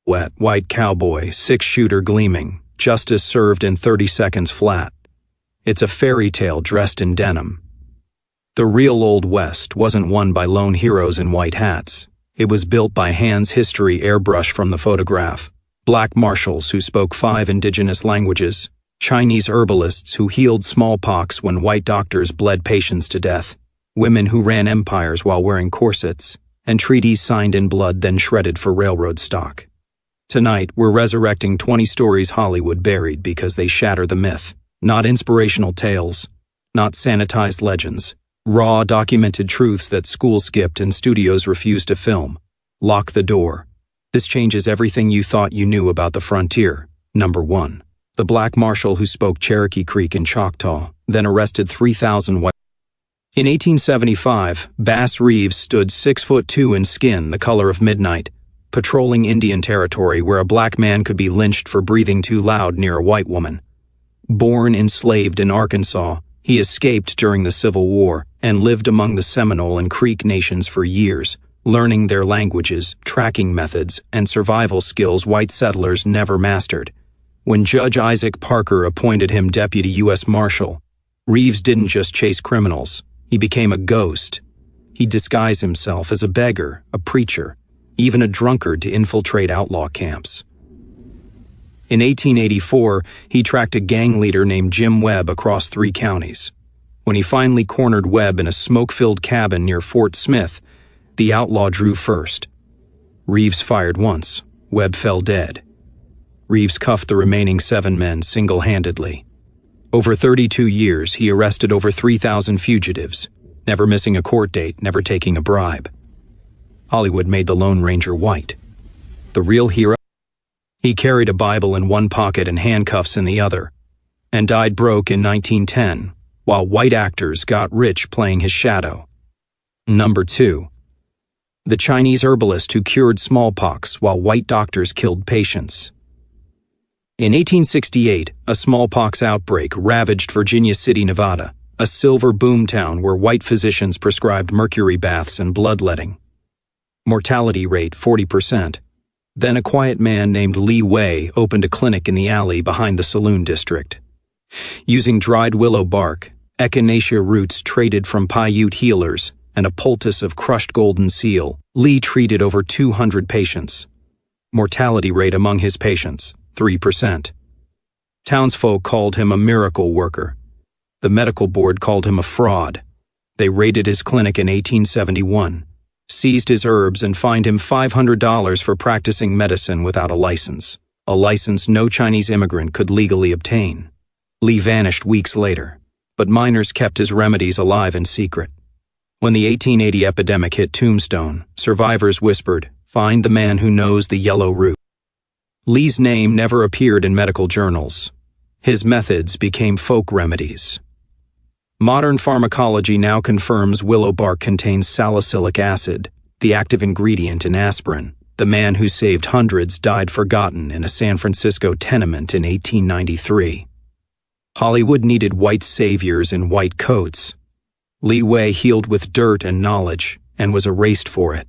Wet, white cowboy, six-shooter gleaming, justice served in 30 seconds flat. It's a fairy tale dressed in denim. The real Old West wasn't won by lone heroes in white hats. It was built by hands history airbrushed from the photograph. Black marshals who spoke 5 indigenous languages, Chinese herbalists who healed smallpox when white doctors bled patients to death, women who ran empires while wearing corsets, and treaties signed in blood then shredded for railroad stock. Tonight, we're resurrecting 20 stories Hollywood buried because they shatter the myth. Not inspirational tales, not sanitized legends. Raw, documented truths that schools skipped and studios refused to film. Lock the door. This changes everything you thought you knew about the frontier. Number 1. The black marshal who spoke Cherokee Creek in Choctaw, then arrested 3,000 white. In 1875, Bass Reeves stood 6'2" in skin the color of midnight, patrolling Indian Territory where a black man could be lynched for breathing too loud near a white woman. Born enslaved in Arkansas, he escaped during the Civil War and lived among the Seminole and Creek nations for years, learning their languages, tracking methods, and survival skills white settlers never mastered. When Judge Isaac Parker appointed him Deputy U.S. Marshal, Reeves didn't just chase criminals, he became a ghost. He disguised himself as a beggar, a preacher, even a drunkard to infiltrate outlaw camps. In 1884, he tracked a gang leader named Jim Webb across 3 counties. When he finally cornered Webb in a smoke-filled cabin near Fort Smith, the outlaw drew first. Reeves fired once. Webb fell dead. Reeves cuffed the remaining 7 men single-handedly. Over 32 years, he arrested over 3,000 fugitives, never missing a court date, never taking a bribe. Hollywood made the Lone Ranger white. The real hero? He carried a Bible in one pocket and handcuffs in the other, and died broke in 1910, while white actors got rich playing his shadow. Number 2. The Chinese herbalist who cured smallpox while white doctors killed patients. In 1868, a smallpox outbreak ravaged Virginia City, Nevada, a silver boomtown where white physicians prescribed mercury baths and bloodletting. Mortality rate 40%. Then a quiet man named Li Wei opened a clinic in the alley behind the saloon district. Using dried willow bark, echinacea roots traded from Paiute healers, and a poultice of crushed golden seal, Li treated over 200 patients. Mortality rate among his patients, 3%. Townsfolk called him a miracle worker. The medical board called him a fraud. They raided his clinic in 1871. Seized his herbs and fined him $500 for practicing medicine without a license no Chinese immigrant could legally obtain. Li vanished weeks later, but miners kept his remedies alive in secret. When the 1880 epidemic hit Tombstone, survivors whispered, "Find the man who knows the yellow root." Li's name never appeared in medical journals. His methods became folk remedies. Modern pharmacology now confirms willow bark contains salicylic acid, the active ingredient in aspirin. The man who saved hundreds died forgotten in a San Francisco tenement in 1893. Hollywood needed white saviors in white coats. Li Wei healed with dirt and knowledge, and was erased for it.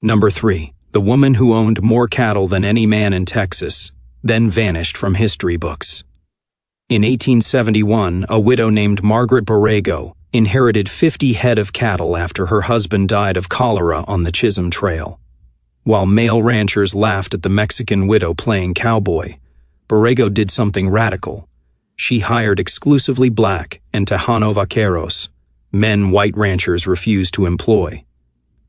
Number 3. The woman who owned more cattle than any man in Texas, then vanished from history books. In 1871, a widow named Margaret Borrego inherited 50 head of cattle after her husband died of cholera on the Chisholm Trail. While male ranchers laughed at the Mexican widow playing cowboy, Borrego did something radical. She hired exclusively black and Tejano vaqueros, men white ranchers refused to employ.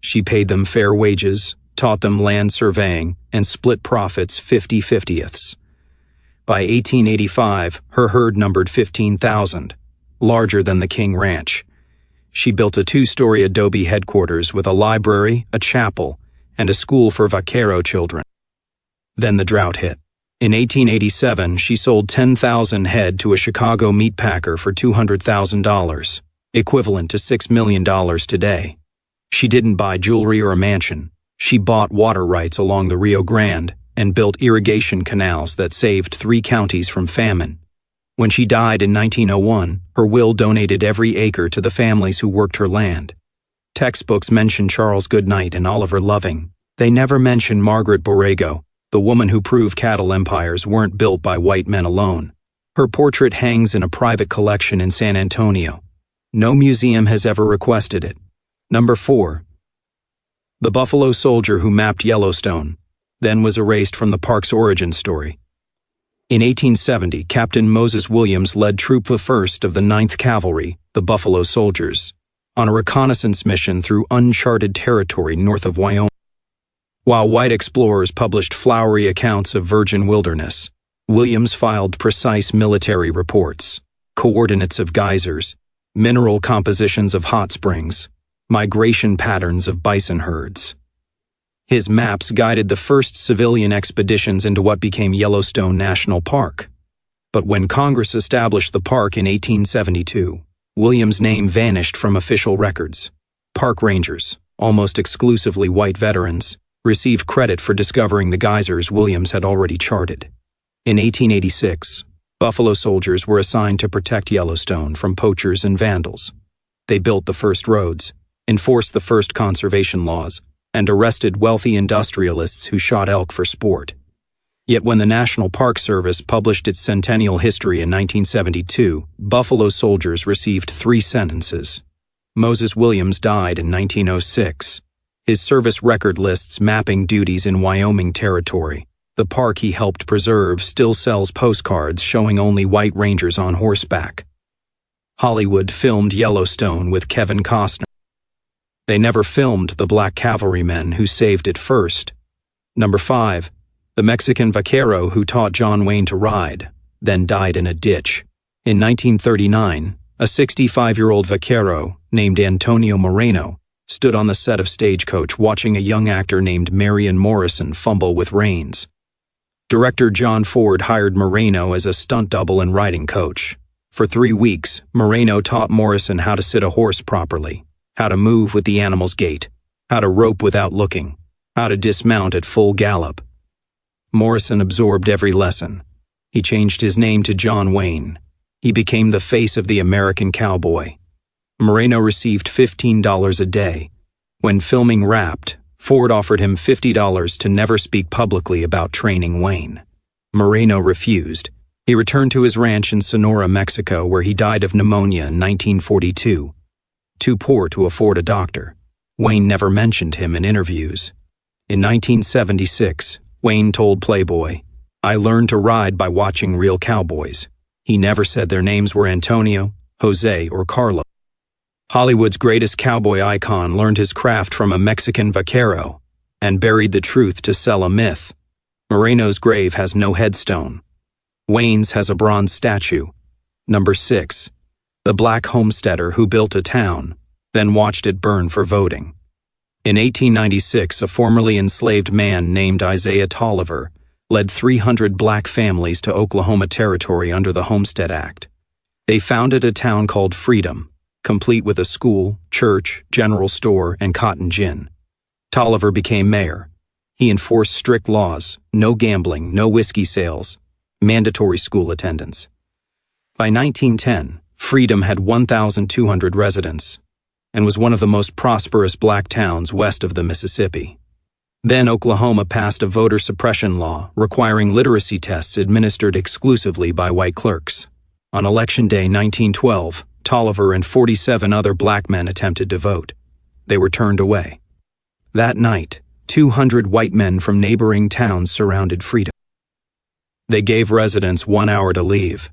She paid them fair wages, taught them land surveying, and split profits 50/50ths. By 1885, her herd numbered 15,000, larger than the King Ranch. She built a 2-story adobe headquarters with a library, a chapel, and a school for vaquero children. Then the drought hit. In 1887, she sold 10,000 head to a Chicago meat packer for $200,000, equivalent to $6 million today. She didn't buy jewelry or a mansion. She bought water rights along the Rio Grande and built irrigation canals that saved 3 counties from famine. When she died in 1901, her will donated every acre to the families who worked her land. Textbooks mention Charles Goodnight and Oliver Loving. They never mention Margaret Borrego, the woman who proved cattle empires weren't built by white men alone. Her portrait hangs in a private collection in San Antonio. No museum has ever requested it. Number 4. The Buffalo Soldier who mapped Yellowstone, then was erased from the park's origin story. In 1870, Captain Moses Williams led Troop the 1st of the 9th Cavalry, the Buffalo Soldiers, on a reconnaissance mission through uncharted territory north of Wyoming. While white explorers published flowery accounts of virgin wilderness, Williams filed precise military reports, coordinates of geysers, mineral compositions of hot springs, migration patterns of bison herds. His maps guided the first civilian expeditions into what became Yellowstone National Park. But when Congress established the park in 1872, Williams' name vanished from official records. Park rangers, almost exclusively white veterans, received credit for discovering the geysers Williams had already charted. In 1886, Buffalo Soldiers were assigned to protect Yellowstone from poachers and vandals. They built the first roads, enforced the first conservation laws, and arrested wealthy industrialists who shot elk for sport. Yet when the National Park Service published its centennial history in 1972, Buffalo Soldiers received 3 sentences. Moses Williams died in 1906. His service record lists mapping duties in Wyoming Territory. The park he helped preserve still sells postcards showing only white rangers on horseback. Hollywood filmed Yellowstone with Kevin Costner. They never filmed the black cavalrymen who saved it first. Number 5. The Mexican vaquero who taught John Wayne to ride, then died in a ditch. In 1939, a 65-year-old vaquero named Antonio Moreno stood on the set of Stagecoach watching a young actor named Marion Morrison fumble with reins. Director John Ford hired Moreno as a stunt double and riding coach. For 3 weeks, Moreno taught Morrison how to sit a horse properly, how to move with the animal's gait, how to rope without looking, how to dismount at full gallop. Morrison absorbed every lesson. He changed his name to John Wayne. He became the face of the American cowboy. Moreno received $15 a day. When filming wrapped, Ford offered him $50 to never speak publicly about training Wayne. Moreno refused. He returned to his ranch in Sonora, Mexico, where he died of pneumonia in 1942. Too poor to afford a doctor, Wayne never mentioned him in interviews. In 1976, Wayne told Playboy, "I learned to ride by watching real cowboys." He never said their names were Antonio, Jose, or Carlo. Hollywood's greatest cowboy icon learned his craft from a Mexican vaquero and buried the truth to sell a myth. Moreno's grave has no headstone. Wayne's has a bronze statue. Number 6. The black homesteader who built a town, then watched it burn for voting. In 1896, a formerly enslaved man named Isaiah Tolliver led 300 black families to Oklahoma Territory under the Homestead Act. They founded a town called Freedom, complete with a school, church, general store, and cotton gin. Tolliver became mayor. He enforced strict laws: no gambling, no whiskey sales, mandatory school attendance. By 1910, Freedom had 1,200 residents and was one of the most prosperous black towns west of the Mississippi. Then Oklahoma passed a voter suppression law requiring literacy tests administered exclusively by white clerks. On Election Day 1912, Tolliver and 47 other black men attempted to vote. They were turned away. That night, 200 white men from neighboring towns surrounded Freedom. They gave residents 1 hour to leave.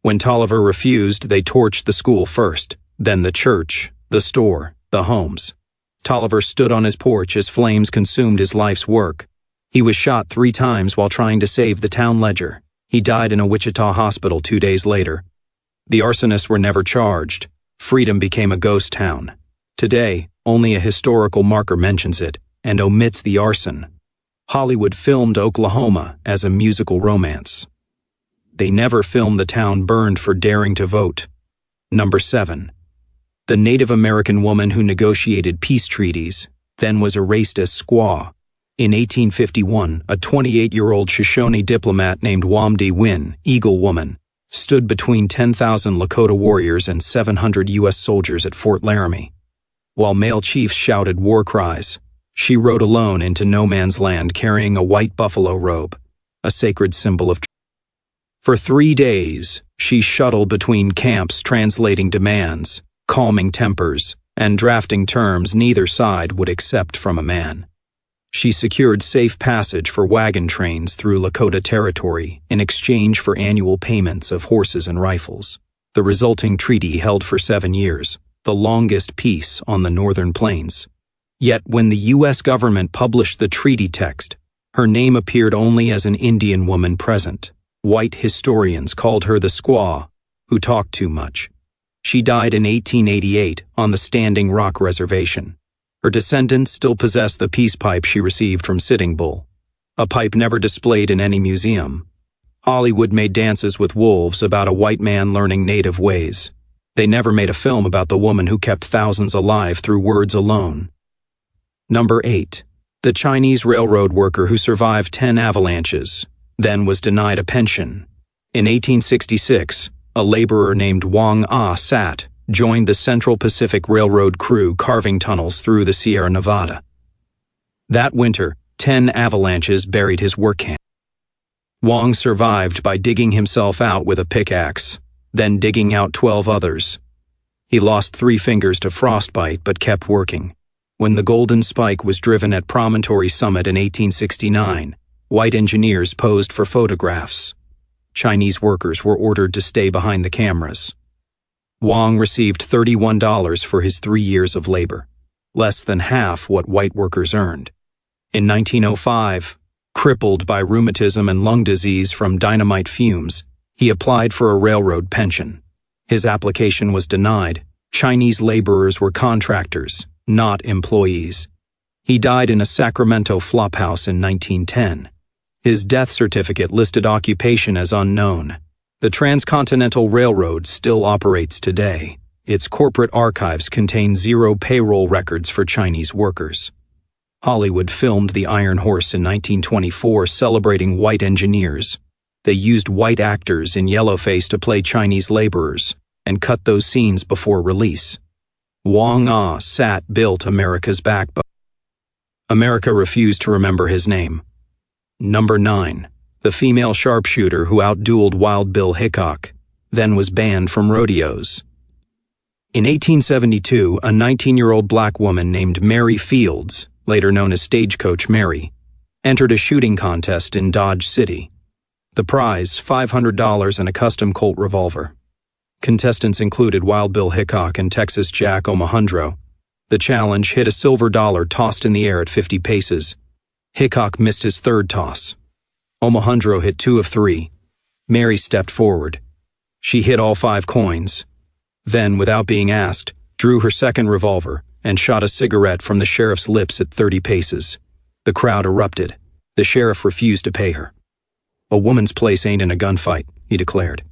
When Tolliver refused, they torched the school first, then the church, the store, the homes. Tolliver stood on his porch as flames consumed his life's work. He was shot 3 times while trying to save the town ledger. He died in a Wichita hospital 2 days later. The arsonists were never charged. Freedom became a ghost town. Today, only a historical marker mentions it and omits the arson. Hollywood filmed Oklahoma as a musical romance. They never filmed the town burned for daring to vote. Number 7. The Native American woman who negotiated peace treaties, then was erased as squaw. In 1851, a 28-year-old Shoshone diplomat named Wamdi Win, Eagle Woman, stood between 10,000 Lakota warriors and 700 U.S. soldiers at Fort Laramie. While male chiefs shouted war cries, She rode alone into no man's land carrying a white buffalo robe, a sacred symbol of truth. For 3 days, she shuttled between camps translating demands, calming tempers, and drafting terms neither side would accept from a man. She secured safe passage for wagon trains through Lakota territory in exchange for annual payments of horses and rifles. The resulting treaty held for 7 years, the longest peace on the northern plains. Yet when the U.S. government published the treaty text, her name appeared only as an Indian woman present. White historians called her the squaw, who talked too much. She died in 1888 on the Standing Rock Reservation. Her descendants still possess the peace pipe she received from Sitting Bull, a pipe never displayed in any museum. Hollywood made dances with wolves about a white man learning native ways. They never made a film about the woman who kept thousands alive through words alone. Number 8. The Chinese railroad worker who survived 10 avalanches, then was denied a pension. In 1866, a laborer named Wang Sat joined the Central Pacific Railroad crew carving tunnels through the Sierra Nevada. That winter, 10 avalanches buried his work camp. Wang survived by digging himself out with a pickaxe, then digging out 12 others. He lost 3 fingers to frostbite but kept working. When the Golden Spike was driven at Promontory Summit in 1869, white engineers posed for photographs. Chinese workers were ordered to stay behind the cameras. Wang received $31 for his 3 years of labor, less than half what white workers earned. In 1905, crippled by rheumatism and lung disease from dynamite fumes, he applied for a railroad pension. His application was denied. Chinese laborers were contractors, not employees. He died in a Sacramento flophouse in 1910. His death certificate listed occupation as unknown. The Transcontinental Railroad still operates today. Its corporate archives contain 0 payroll records for Chinese workers. Hollywood filmed The Iron Horse in 1924 celebrating white engineers. They used white actors in yellowface to play Chinese laborers and cut those scenes before release. Wang Sat built America's backbone. America refused to remember his name. Number 9. The female sharpshooter who outdueled Wild Bill Hickok, then was banned from rodeos. In 1872, a 19-year-old black woman named Mary Fields, later known as Stagecoach Mary, entered a shooting contest in Dodge City. The prize, $500 and a custom Colt revolver. Contestants included Wild Bill Hickok and Texas Jack Omohundro. The challenge hit a silver dollar tossed in the air at 50 paces. Hickok missed his 3rd toss. Omohundro hit 2 of 3. Mary stepped forward. She hit all 5 coins. Then, without being asked, drew her 2nd revolver and shot a cigarette from the sheriff's lips at 30 paces. The crowd erupted. The sheriff refused to pay her. "A woman's place ain't in a gunfight," he declared.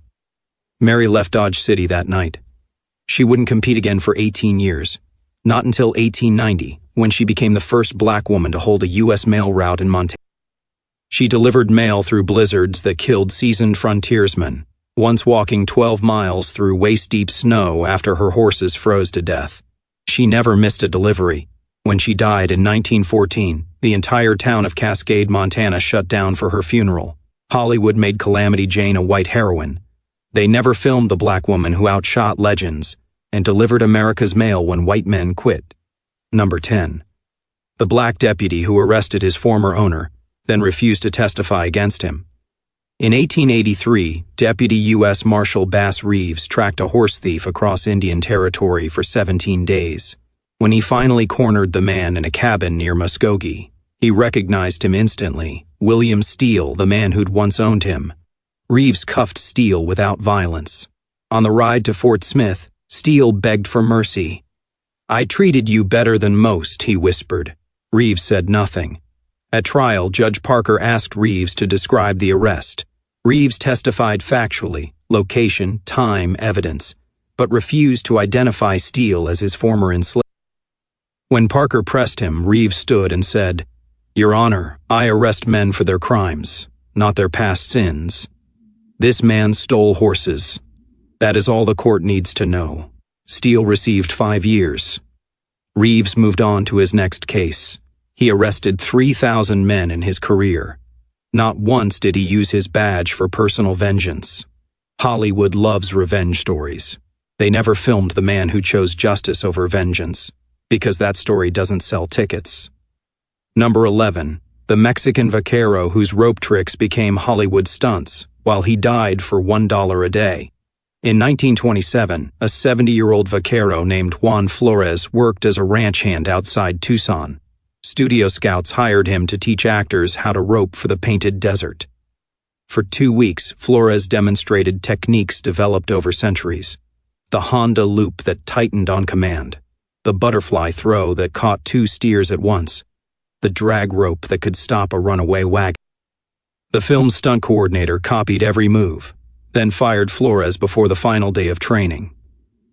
Mary left Dodge City that night. She wouldn't compete again for 18 years. Not until 1890, when she became the first black woman to hold a U.S. mail route in Montana. She delivered mail through blizzards that killed seasoned frontiersmen, once walking 12 miles through waist-deep snow after her horses froze to death. She never missed a delivery. When she died in 1914, the entire town of Cascade, Montana shut down for her funeral. Hollywood made Calamity Jane a white heroine. They never filmed the black woman who outshot legends and delivered America's mail when white men quit. Number 10. The black deputy who arrested his former owner, then refused to testify against him. In 1883, Deputy U.S. Marshal Bass Reeves tracked a horse thief across Indian Territory for 17 days. When he finally cornered the man in a cabin near Muskogee, he recognized him instantly, William Steele, the man who'd once owned him. Reeves cuffed Steele without violence. On the ride to Fort Smith, Steele begged for mercy. "I treated you better than most," he whispered. Reeves said nothing. At trial, Judge Parker asked Reeves to describe the arrest. Reeves testified factually, location, time, evidence, but refused to identify Steele as his former enslave. When Parker pressed him, Reeves stood and said, "Your Honor, I arrest men for their crimes, not their past sins. This man stole horses. That is all the court needs to know." Steele received 5 years. Reeves moved on to his next case. He arrested 3,000 men in his career. Not once did he use his badge for personal vengeance. Hollywood loves revenge stories. They never filmed the man who chose justice over vengeance, because that story doesn't sell tickets. Number 11. The Mexican vaquero whose rope tricks became Hollywood stunts, while he died for $1 a day. In 1927, a 70-year-old vaquero named Juan Flores worked as a ranch hand outside Tucson. Studio scouts hired him to teach actors how to rope for the painted desert. For 2 weeks, Flores demonstrated techniques developed over centuries. The Honda loop that tightened on command. The butterfly throw that caught 2 steers at once. The drag rope that could stop a runaway wagon. The film's stunt coordinator copied every move, then fired Flores before the final day of training.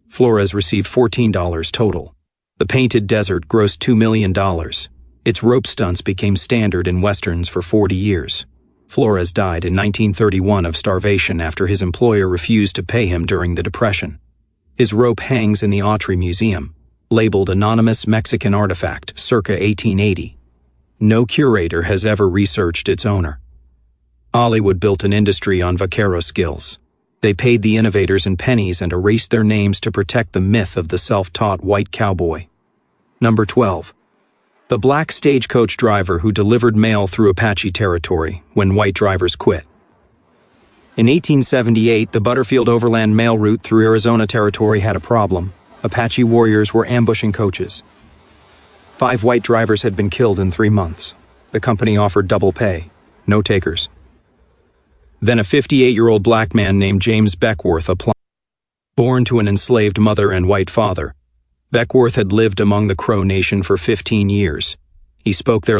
Flores received $14 total. The painted desert grossed $2 million. Its rope stunts became standard in westerns for 40 years. Flores died in 1931 of starvation after his employer refused to pay him during the Depression. His rope hangs in the Autry Museum, labeled Anonymous Mexican Artifact, circa 1880. No curator has ever researched its owner. Hollywood built an industry on vaquero skills. They paid the innovators in pennies and erased their names to protect the myth of the self-taught white cowboy. Number 12. The black stagecoach driver who delivered mail through Apache territory when white drivers quit. In 1878, the Butterfield Overland mail route through Arizona territory had a problem. Apache warriors were ambushing coaches. 5 white drivers had been killed in 3 months. The company offered double pay. No takers. Then a 58-year-old black man named James Beckworth applied. Born to an enslaved mother and white father, Beckworth had lived among the Crow Nation for 15 years. He spoke their